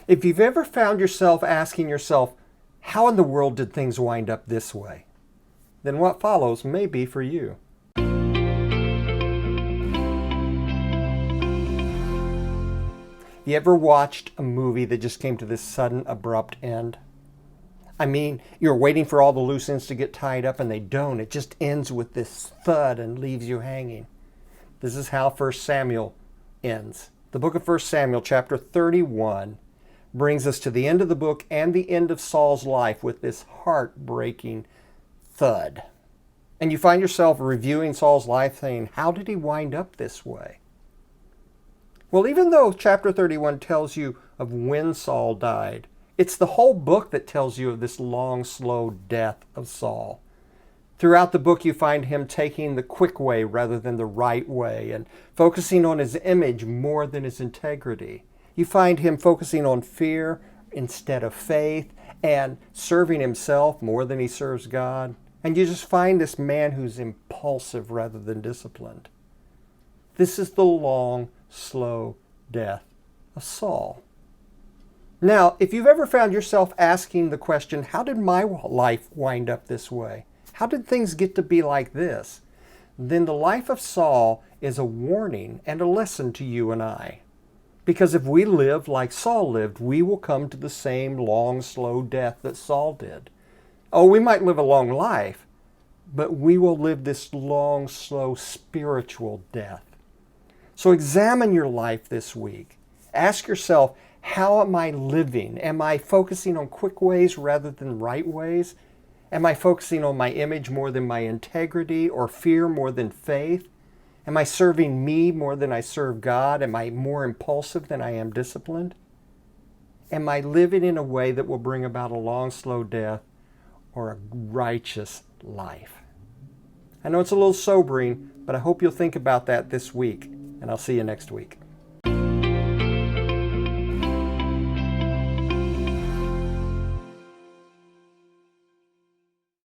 If you've ever found yourself asking yourself, how in the world did things wind up this way? Then what follows may be for you. You ever watched a movie that just came to this sudden, abrupt end? I mean, you're waiting for all the loose ends to get tied up and they don't. It just ends with this thud and leaves you hanging. This is how 1 Samuel ends. The book of 1 Samuel, chapter 31, brings us to the end of the book and the end of Saul's life with this heartbreaking thud. And you find yourself reviewing Saul's life saying, how did he wind up this way? Well, even though chapter 31 tells you of when Saul died, it's the whole book that tells you of this long, slow death of Saul. Throughout the book, you find him taking the quick way rather than the right way and focusing on his image more than his integrity. You find him focusing on fear instead of faith and serving himself more than he serves God. And you just find this man who's impulsive rather than disciplined. This is the long, slow death of Saul. Now, if you've ever found yourself asking the question, how did my life wind up this way? How did things get to be like this? Then the life of Saul is a warning and a lesson to you and I. Because if we live like Saul lived, we will come to the same long, slow death that Saul did. Oh, we might live a long life, but we will live this long, slow spiritual death. So examine your life this week. Ask yourself, how am I living? Am I focusing on quick ways rather than right ways? Am I focusing on my image more than my integrity, or fear more than faith? Am I serving me more than I serve God? Am I more impulsive than I am disciplined? Am I living in a way that will bring about a long, slow death or a righteous life? I know it's a little sobering, but I hope you'll think about that this week, and I'll see you next week.